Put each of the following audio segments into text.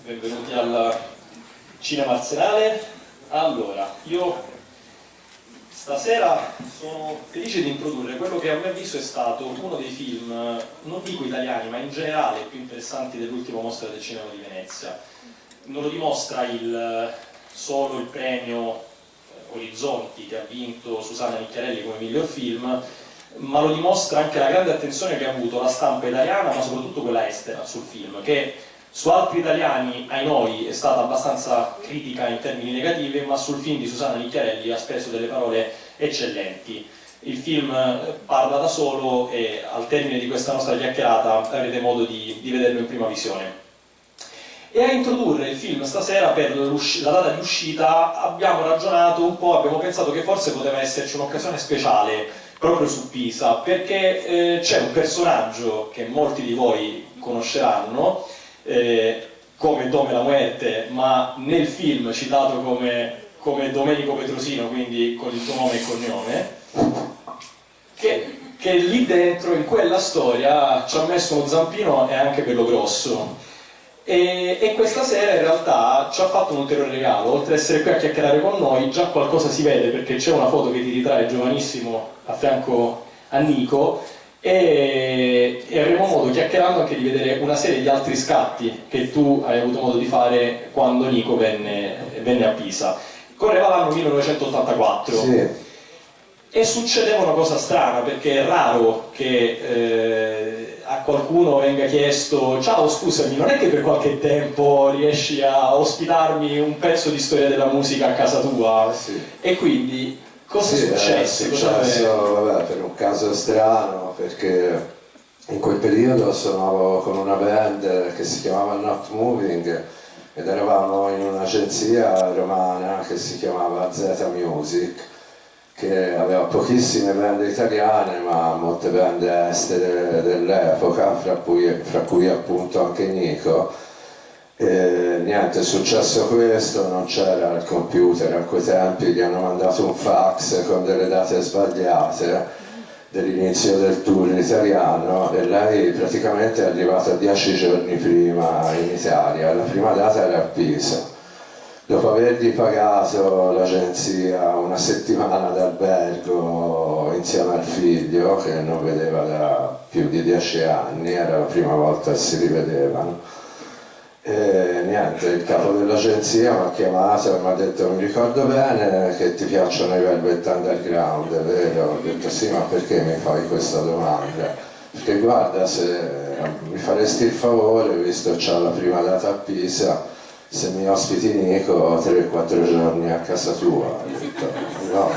benvenuti al Cinema Arsenale. Allora, io stasera sono felice di introdurre quello che a me avviso è stato uno dei film, non dico italiani, ma in generale più interessanti dell'ultima mostra del cinema di Venezia. Non lo dimostra solo il premio Orizzonti che ha vinto Susanna Nicchiarelli come miglior film, ma lo dimostra anche la grande attenzione che ha avuto la stampa italiana, ma soprattutto quella estera sul film, che su altri italiani, ai noi, è stata abbastanza critica in termini negativi, ma sul film di Susanna Nicchiarelli ha speso delle parole eccellenti. Il film parla da solo e al termine di questa nostra chiacchierata avrete modo di vederlo in prima visione. E a introdurre il film stasera per la data di uscita abbiamo ragionato un po', abbiamo pensato che forse poteva esserci un'occasione speciale proprio su Pisa, perché c'è un personaggio che molti di voi conosceranno, come Dome la Muerte, ma nel film citato come Domenico Petrosino, quindi con il suo nome e cognome, che lì dentro, in quella storia, ci ha messo uno zampino e anche bello grosso. E questa sera in realtà ci ha fatto un ulteriore regalo, oltre ad essere qui a chiacchierare con noi, già qualcosa si vede perché c'è una foto che ti ritrae giovanissimo a fianco a Nico, e avremo modo, chiacchierando, anche di vedere una serie di altri scatti che tu hai avuto modo di fare quando Nico venne a Pisa. Correva l'anno 1984. Sì. E succedeva una cosa strana, perché è raro che a qualcuno venga chiesto: ciao, scusami, non è che per qualche tempo riesci a ospitarmi un pezzo di storia della musica a casa tua? Sì. E quindi cosa è successo? È successo, vabbè, per un caso strano, perché in quel periodo suonavo con una band che si chiamava Not Moving ed eravamo in un'agenzia romana che si chiamava Z Music, che aveva pochissime band italiane ma molte band estere dell'epoca, fra cui appunto anche Nico. E niente, è successo questo, non c'era il computer a quei tempi, gli hanno mandato un fax con delle date sbagliate dell'inizio del tour italiano e lei praticamente è arrivata 10 giorni prima in Italia, la prima data era a Pisa. Dopo avergli pagato l'agenzia una settimana d'albergo insieme al figlio, che non vedeva da più di 10 anni, era la prima volta che si rivedevano. E niente, il capo dell'agenzia mi ha chiamato e mi ha detto: mi ricordo bene che ti piacciono i Velvet Underground, è vero? Ho detto: sì, ma perché mi fai questa domanda? Perché guarda, se mi faresti il favore, visto che c'ho la prima data a Pisa, se mi ospiti Nico 3-4 giorni a casa tua. Ho detto: no,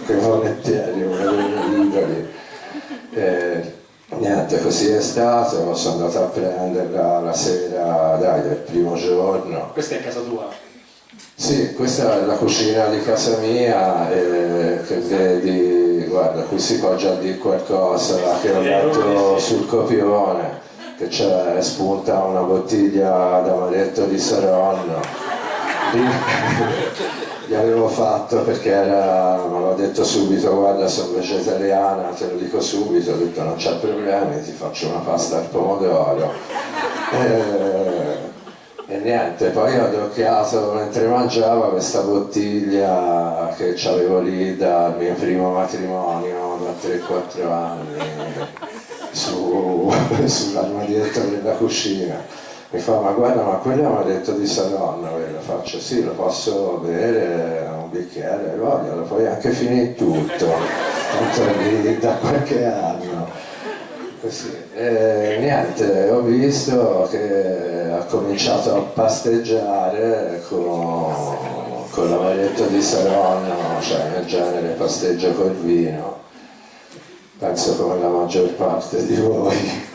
che volentieri, volevo idoli. Niente, così è stato, sono andato a prenderla la sera, del primo giorno. Questa è casa tua? Sì, questa è la cucina di casa mia, che vedi, guarda, qui si può già dire qualcosa, che ho letto sul copione, che c'è spunta una bottiglia d'amaretto di Saronno. Gli avevo fatto perché mi aveva detto subito: guarda, sono vegetariana, te lo dico subito. Ho detto: non c'è problemi, ti faccio una pasta al pomodoro. E niente, poi ho adocchiato mentre mangiava questa bottiglia che avevo lì dal mio primo matrimonio, da 3-4 anni, sull'armadietto della cucina. Mi fa: ma guarda, ma quello mi ha detto di Saronno. E lo faccio: sì, lo posso bere un bicchiere, voglio, lo puoi anche finire tutto, tanto lì da qualche anno. Così. E niente, ho visto che ha cominciato a pasteggiare con l'amaretto di Saronno, cioè nel genere pasteggio col vino, penso come la maggior parte di voi.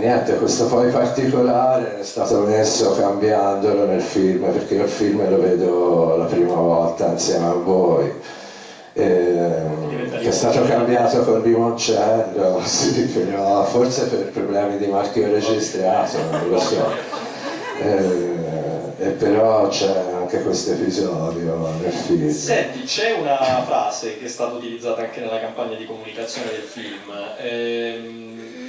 Niente, questo poi particolare è stato messo cambiandolo nel film, perché io il film lo vedo la prima volta insieme a voi, che è stato cambiato con limoncello, sì, però forse per problemi di marchio registrato, non lo so. E però c'è anche questo episodio nel film. Senti, c'è una frase che è stata utilizzata anche nella campagna di comunicazione del film,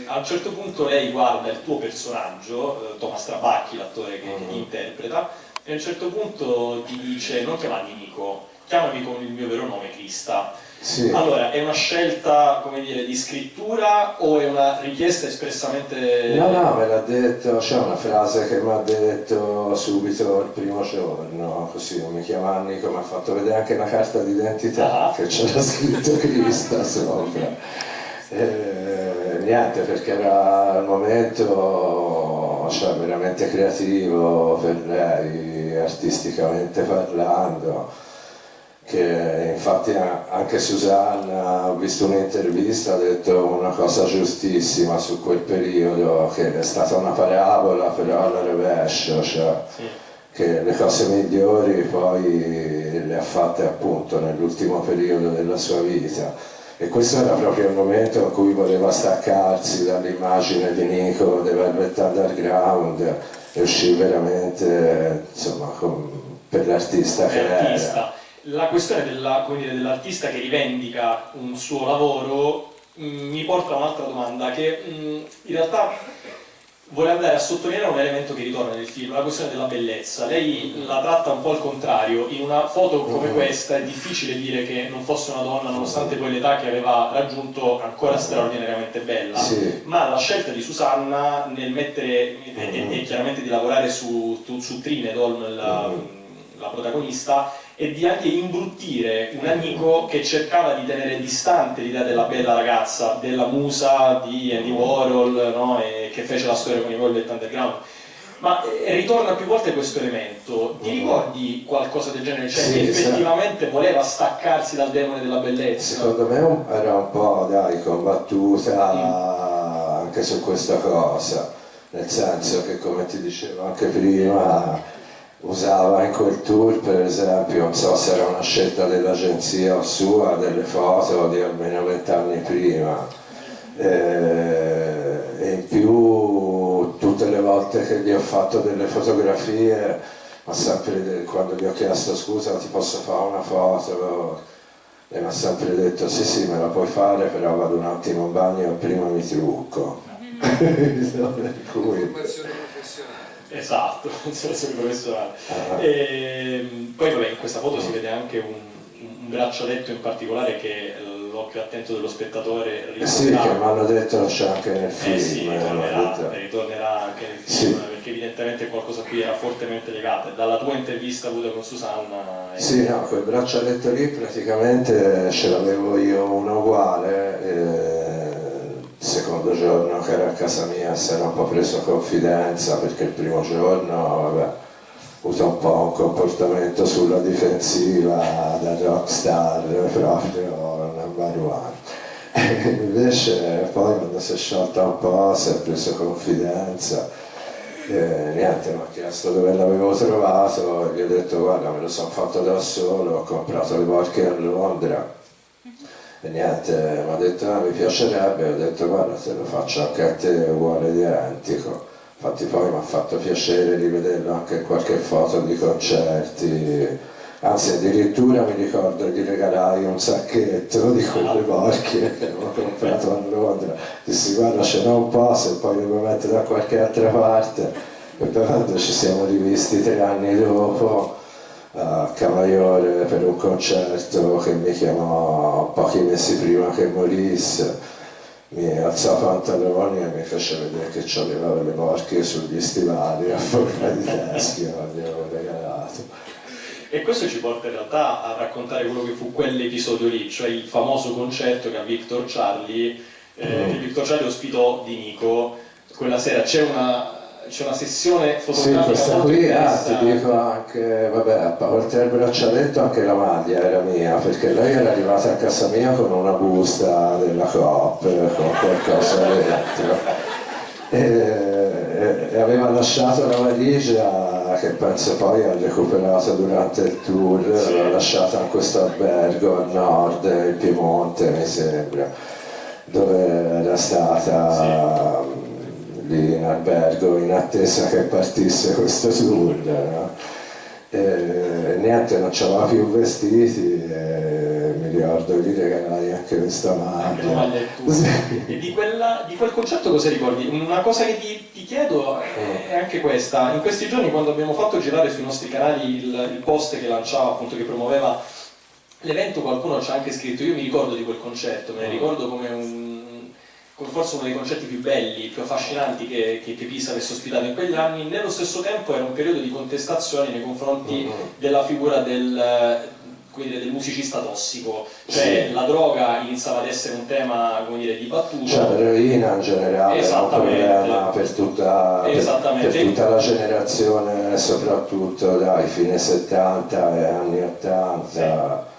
a un certo punto lei guarda il tuo personaggio, Thomas Trabacchi, l'attore che ti interpreta, e a un certo punto ti dice non chiamarmi Nico, chiamami con il mio vero nome, Krista. Sì. Allora, è una scelta, come dire, di scrittura o è una richiesta espressamente... No, me l'ha detto, c'è una frase che mi ha detto subito il primo giorno, così non mi chiama Nico, mi ha fatto vedere anche una carta d'identità che c'era scritto Krista sopra. Niente, perché era il momento, cioè, veramente creativo per lei, artisticamente parlando, che infatti anche Susanna, ho visto un'intervista, ha detto una cosa giustissima su quel periodo, che è stata una parabola però alla rovescio, cioè che le cose migliori poi le ha fatte appunto nell'ultimo periodo della sua vita. E questo era proprio il momento in cui voleva staccarsi dall'immagine di Nico, The Velvet Underground, e uscì veramente, insomma, per l'artista che era. La questione dell'artista che rivendica un suo lavoro mi porta a un'altra domanda che in realtà vuole andare a sottolineare un elemento che ritorna nel film, la questione della bellezza. Lei la tratta un po' al contrario. In una foto come questa è difficile dire che non fosse una donna, nonostante poi l'età che aveva raggiunto, ancora straordinariamente bella. Sì. Ma la scelta di Susanna nel mettere e chiaramente di lavorare su Trine Dolm, la protagonista, e di anche imbruttire un amico che cercava di tenere distante l'idea della bella ragazza, della musa di Andy Warhol, no? E che fece la storia con i Velvet Underground. Ma ritorna più volte questo elemento. Ti ricordi qualcosa del genere? Cioè che effettivamente voleva staccarsi dal demone della bellezza? Secondo me era un po', combattuta anche su questa cosa, nel senso che, come ti dicevo anche prima, usava in quel tour, per esempio, non so se era una scelta dell'agenzia o sua, delle foto di almeno 20 anni prima, e in più tutte le volte che gli ho fatto delle fotografie, quando gli ho chiesto scusa ti posso fare una foto, e mi ha sempre detto sì me la puoi fare, però vado un attimo in bagno e prima mi trucco. Per cui... Esatto, nel senso professionale. Poi vabbè, in questa foto si vede anche un braccialetto in particolare che l'occhio attento dello spettatore ritornerà. Sì, che mi hanno detto c'è anche nel film. Sì, ritornerà anche nel film, perché evidentemente qualcosa qui era fortemente legato. E dalla tua intervista avuta con Susanna... Sì, no, quel braccialetto lì praticamente ce l'avevo io uno uguale. Il secondo giorno che era a casa mia si era un po' preso confidenza, perché il primo giorno ha avuto un po' un comportamento sulla difensiva da rockstar proprio number one. Invece poi quando si è sciolta un po' si è preso confidenza, niente, mi ha chiesto dove l'avevo trovato e gli ho detto guarda, me lo sono fatto da solo, ho comprato le borche a Londra. E niente, mi ha detto mi piacerebbe, ho detto guarda te lo faccio anche a te uguale identico. Infatti poi mi ha fatto piacere rivederlo anche in qualche foto di concerti, anzi addirittura mi ricordo gli regalai un sacchetto di quelle borchie che avevo comprato a Londra. Dissi guarda ce n'ho un po', se poi le vuoi mettere da qualche altra parte. E poi quando ci siamo rivisti 3 anni dopo a Camaiore per un concerto che mi chiamò pochi mesi prima che morisse, mi alzò i pantaloni e mi fece vedere che c'aveva le borchie sugli stivali a forma di teschio, gli avevo regalato. E questo ci porta in realtà a raccontare quello che fu quell'episodio lì, cioè il famoso concerto che a Victor Charlie, che Victor Charlie ospitò di Nico. Quella sera c'è una sessione fotografica. Sì, questa qui ti dico anche, vabbè, oltre al braccialetto anche la maglia era mia, perché lei era arrivata a casa mia con una busta della Coop, con qualcosa dentro, e aveva lasciato la valigia, che penso poi ha recuperato durante il tour, l'ha lasciata in questo albergo a nord, in Piemonte mi sembra, dove era stata... lì in albergo in attesa che partisse questo tour, no? E niente, non c'aveva più vestiti, mi ricordo di regalare anche questa maglia. Sì. E di quel concerto cosa ricordi? Una cosa che ti chiedo è anche questa: in questi giorni, quando abbiamo fatto girare sui nostri canali il post che lanciava, appunto, che promuoveva l'evento, qualcuno ci ha anche scritto: io mi ricordo di quel concerto, me ne ricordo come forse uno dei concerti più belli, più affascinanti che Pisa avesse ospitato in quegli anni. Nello stesso tempo era un periodo di contestazione nei confronti della figura del musicista tossico, cioè la droga iniziava ad essere un tema, come dire, dibattuto. Cioè l'eroina in generale era un problema per tutta la generazione, soprattutto dai fine 70 e anni 80. Sì.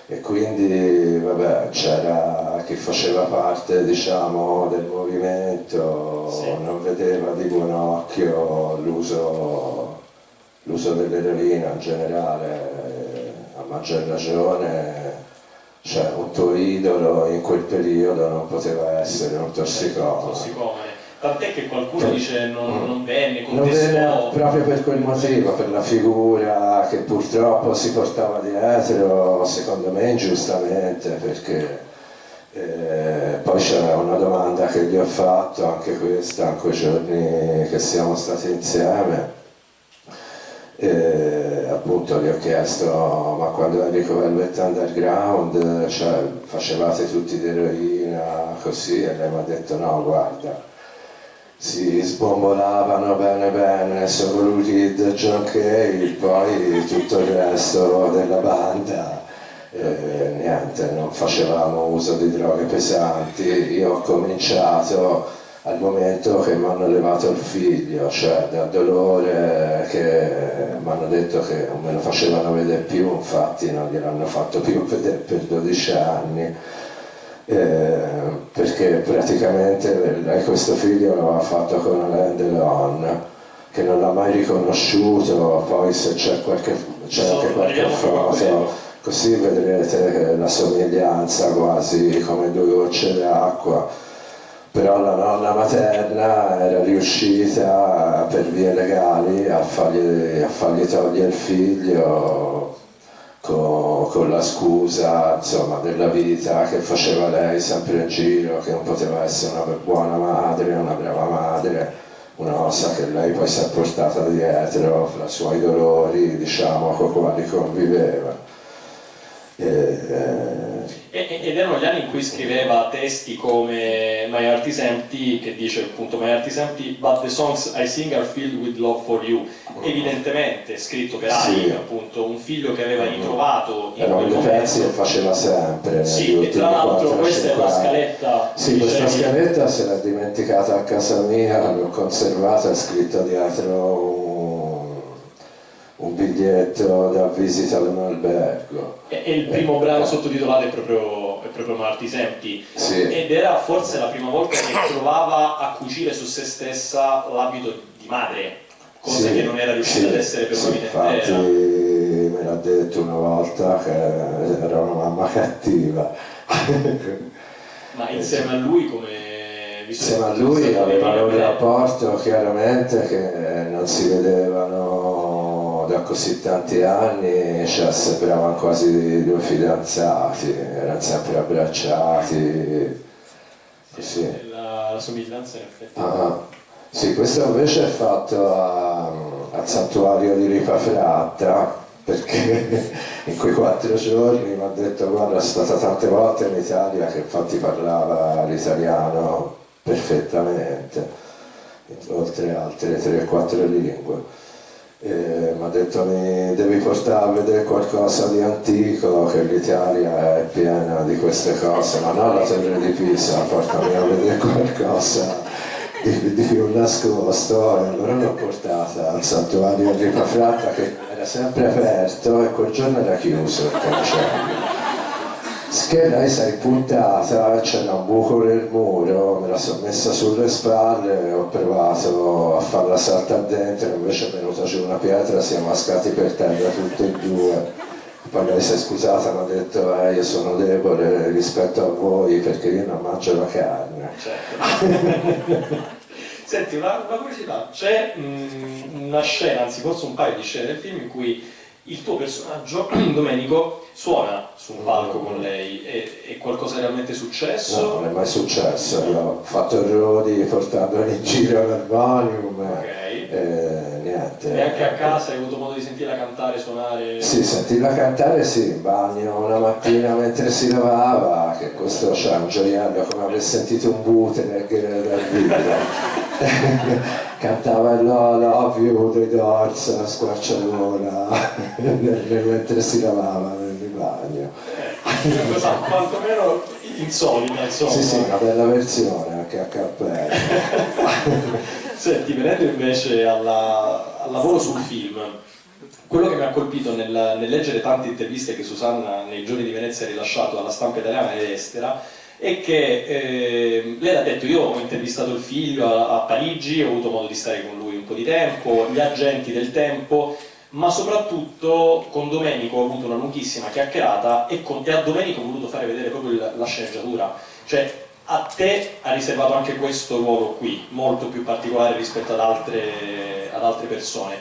E quindi vabbè, c'era chi faceva parte, diciamo, del movimento, sì, non vedeva di buon occhio l'uso dell'eroina in generale, a maggior ragione, cioè un tuo idolo in quel periodo non poteva essere un tossicomane. Tant'è che qualcuno dice non venne, non venne proprio per quel motivo, per la figura che purtroppo si portava dietro, secondo me ingiustamente, perché poi c'è una domanda che gli ho fatto, anche questa, in quei giorni che siamo stati insieme, appunto gli ho chiesto: ma quando eri con Velvet Underground, cioè, facevate tutti di eroina così? E lei mi ha detto: no, guarda, si sbombolavano bene solo Lou John Cale, poi tutto il resto della banda, niente, non facevamo uso di droghe pesanti. Io ho cominciato al momento che mi hanno levato il figlio, cioè dal dolore, che mi hanno detto che non me lo facevano vedere più, infatti non gliel'hanno fatto più vedere per 12 anni. Perché praticamente lei questo figlio l'aveva fatto con Alain Delon, che non l'ha mai riconosciuto. Poi se c'è anche qualche foto, così vedrete la somiglianza quasi come due gocce d'acqua. Però la nonna materna era riuscita per vie legali a fargli togliere il figlio con la scusa, insomma, della vita che faceva lei sempre in giro, che non poteva essere una buona madre, una brava madre, una cosa che lei poi si è portata dietro fra i suoi dolori, diciamo, con i quali conviveva. Ed erano gli anni in cui scriveva testi come My Heart Is Empty, che dice appunto: My Heart Is Empty, but the songs I sing are filled with love for you. Evidentemente scritto per Ali, appunto, un figlio che aveva ritrovato in erano quel dei momento. pezzi che faceva sempre. Sì, e tra l'altro questa è la scaletta. Sì, questa scaletta se l'ha dimenticata a casa mia, l'ho conservata, è scritto dietro un biglietto da visita ad un albergo. E il primo brano sottotitolato è proprio My Heart Is Empty. Sì. Ed era forse la prima volta che provava a cucire su se stessa l'abito di madre, cosa che non era riuscita ad essere per una vita infatti intera. Me l'ha detto una volta che era una mamma cattiva. Ma insieme a lui come... Insieme a lui avevano un rapporto chiaramente che non si vedevano da così tanti anni, cioè sembravano quasi due fidanzati, erano sempre abbracciati. Sì. La somiglianza in effetti. Sì, questo invece è fatto al santuario di Ripa Fratta, perché in quei 4 giorni mi ha detto: guarda, è stata tante volte in Italia, che infatti parlava l'italiano perfettamente, oltre altre 3-4 lingue. Mi ha detto: mi devi portare a vedere qualcosa di antico, che l'Italia è piena di queste cose, ma non la Torre di Pisa, portami a vedere qualcosa di più nascosto. E allora l'ho portata al santuario di Ripa Fratta, che era sempre aperto, e quel giorno era chiuso il cancello. Che lei si è puntata, c'era un buco nel muro, me la sono messa sulle spalle, ho provato a farla saltare dentro, invece è venuta giù una pietra, siamo cascati per terra tutti e due. Poi lei si è scusata, mi ha detto: io sono debole rispetto a voi perché io non mangio la carne. Certo. Senti, una curiosità: c'è una scena, anzi forse un paio di scene del film in cui il tuo personaggio, Domenico, suona su un palco con lei, è qualcosa realmente successo? No, non è mai successo, io ho fatto errori portandoli in giro all'Armonium, niente. E anche a casa hai avuto modo di sentirla cantare, suonare? Sì, sentirla cantare sì, in bagno una mattina mentre si lavava, che questo c'è un gioiello come aver sentito un bootleg dal video. Cantava il Love You dei Doors a squarciagola mentre si lavava nel bagno. Cosa quantomeno insolita, insomma. Sì, sì, una bella versione anche a cappello. Senti, venendo invece al lavoro sul film, quello che mi ha colpito nel leggere tante interviste che Susanna nei giorni di Venezia ha rilasciato alla stampa italiana ed estera è che lei ha detto: io ho intervistato il figlio a Parigi, ho avuto modo di stare con lui un po' di tempo, gli agenti del tempo, ma soprattutto con Domenico ho avuto una lunghissima chiacchierata e a Domenico ho voluto fare vedere proprio la sceneggiatura. Cioè, a te ha riservato anche questo ruolo qui, molto più particolare rispetto ad altre persone.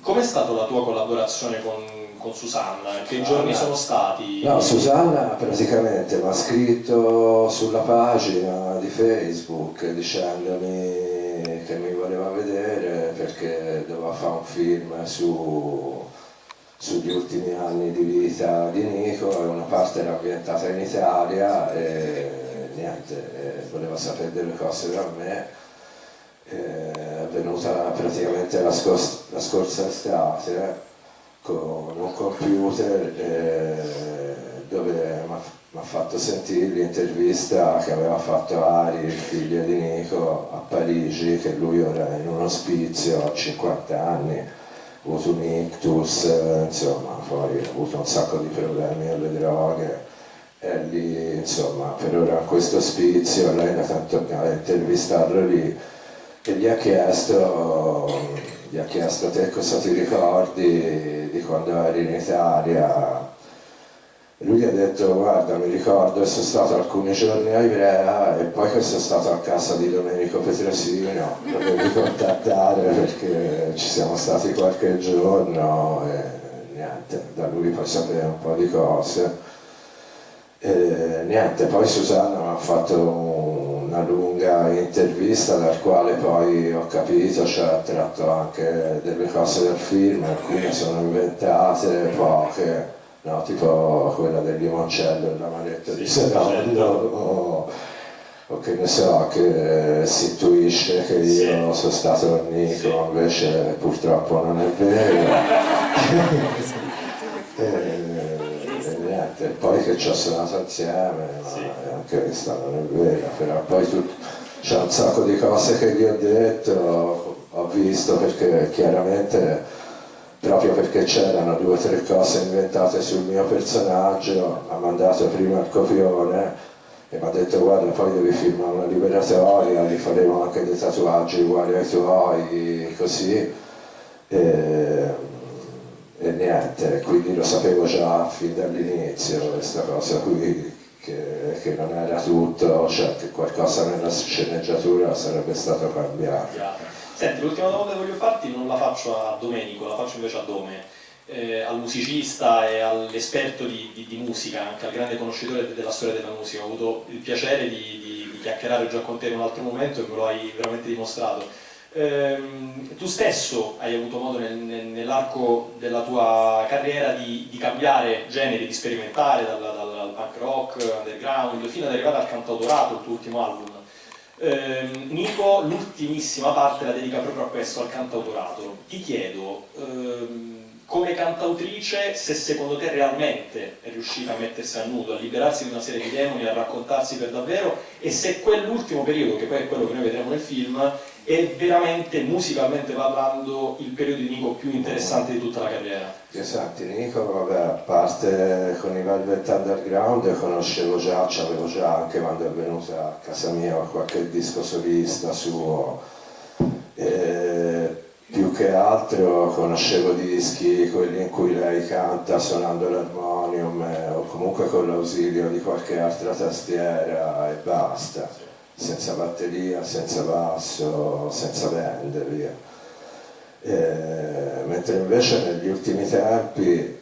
Com'è stata la tua collaborazione con Susanna? Che giorni sono stati? No, Susanna praticamente mi ha scritto sulla pagina di Facebook dicendomi che mi voleva vedere perché doveva fare un film sugli ultimi anni di vita di Nico e una parte era ambientata in Italia e niente, voleva sapere delle cose da me. È venuta praticamente la scorsa estate con un computer dove mi ha fatto sentire l'intervista che aveva fatto Ari, il figlio di Nico, a Parigi, che lui ora è in un ospizio a 50 anni, ha avuto un ictus, insomma, poi ha avuto un sacco di problemi alle droghe. E lì, insomma, per ora questo ospizio, lei da tanto a intervistarlo lì e gli ha chiesto te cosa ti ricordi di quando eri in Italia. E lui gli ha detto: guarda, mi ricordo che sono stato alcuni giorni a Ivrea e poi che sono stato a casa di Domenico Petrosino, lo devi contattare perché ci siamo stati qualche giorno e niente, da lui poi sapere un po' di cose. E niente, poi Susanna mi ha fatto una lunga intervista dal quale poi ho capito, cioè ha tratto anche delle cose del film, alcune sono inventate, poche, no, tipo quella del limoncello e l'amaretto di Serondo, o che ne so, che si intuisce che io sono stato con Nico, invece purtroppo non è vero. E poi che ci ho suonato insieme, ma anche questa non è vera, però poi c'è un sacco di cose che gli ho detto, ho visto, perché chiaramente, proprio perché c'erano 2 o 3 cose inventate sul mio personaggio, mi ha mandato prima il copione e mi ha detto: guarda, poi devi filmare una liberatoria, gli faremo anche dei tatuaggi uguali ai tuoi, così. E niente, quindi lo sapevo già fin dall'inizio questa cosa qui, che non era tutto, cioè che qualcosa nella sceneggiatura sarebbe stato cambiato. Senti, l'ultima domanda che voglio farti non la faccio a Domenico, la faccio invece a Dome, al musicista e all'esperto di musica, anche al grande conoscitore della storia della musica. Ho avuto il piacere di chiacchierare già con te in un altro momento e me lo hai veramente dimostrato. Tu stesso hai avuto modo nell'arco della tua carriera di cambiare generi, di sperimentare dal punk rock, underground, fino ad arrivare al cantautorato, il tuo ultimo album. Nico l'ultimissima parte la dedica proprio a questo, al cantautorato. Ti chiedo, come cantautrice, se secondo te realmente è riuscita a mettersi a nudo, a liberarsi di una serie di demoni, a raccontarsi per davvero, e se quell'ultimo periodo, che poi è quello che noi vedremo nel film, è veramente, musicalmente parlando, il periodo di Nico più interessante di tutta la carriera. Senti, Nico, vabbè, a parte con i Velvet Underground conoscevo già, c'avevo già anche quando è venuta a casa mia qualche disco solista suo. Più che altro conoscevo dischi, quelli in cui lei canta suonando l'armonium o comunque con l'ausilio di qualche altra tastiera e basta, senza batteria, senza basso, senza band, via. Mentre invece negli ultimi tempi,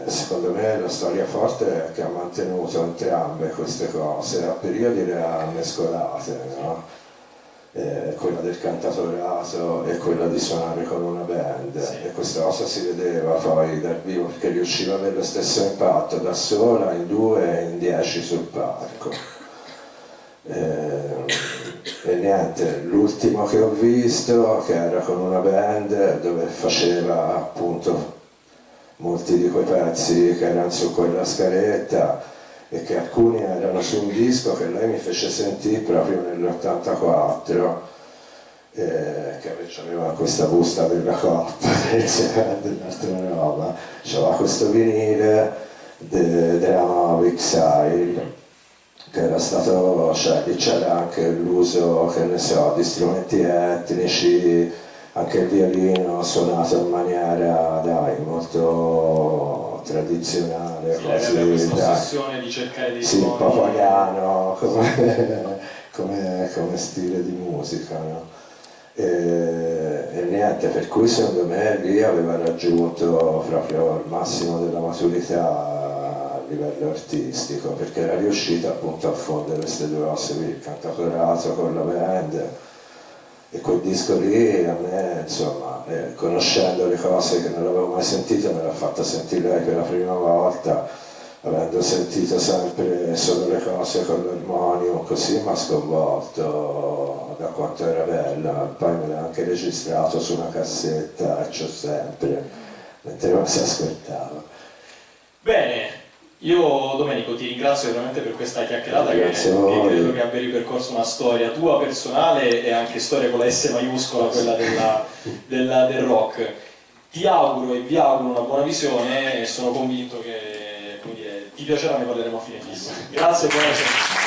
secondo me, la storia forte è che ha mantenuto entrambe queste cose, a periodi le ha mescolate, no? Quella del cantautorato e quella di suonare con una band, Sì. e questa cosa si vedeva poi dal vivo perché riusciva ad avere lo stesso impatto da sola, in 2 e in 10 sul palco. E niente, l'ultimo che ho visto, che era con una band dove faceva appunto molti di quei pezzi che erano su quella scaletta e che alcuni erano su un disco che lei mi fece sentire proprio nell'84, che aveva questa busta della coppa dell'altra roba, c'aveva questo vinile della nuova Exile, che era stato, cioè lì c'era anche l'uso, che ne so, di strumenti etnici, anche il violino suonato in maniera, dai, molto tradizionale, Sì, aveva quasi, questa dai, ossessione di cercare dei sì, suoni. papagano come stile di musica, no? E niente, per cui secondo me lì aveva raggiunto proprio il massimo della maturità a livello artistico, perché era riuscita appunto a fondere queste due cose qui, il cantautorato con la band, e quel disco lì a me, insomma, conoscendo le cose che non avevo mai sentito, me l'ha fatta sentire lei per la prima volta, avendo sentito sempre solo le cose con l'armonium, così mi ha sconvolto da quanto era bella. Poi me l'ha anche registrato su una cassetta e c'ho sempre, mentre non si ascoltava. Bene, io Domenico ti ringrazio veramente per questa chiacchierata che Grazie a voi. credo che abbia ripercorso una storia tua personale e anche storia con la S maiuscola, quella del rock. Ti auguro e vi auguro una buona visione e sono convinto che, come dire, ti piacerà, ne parleremo a fine film. Grazie e buona serata.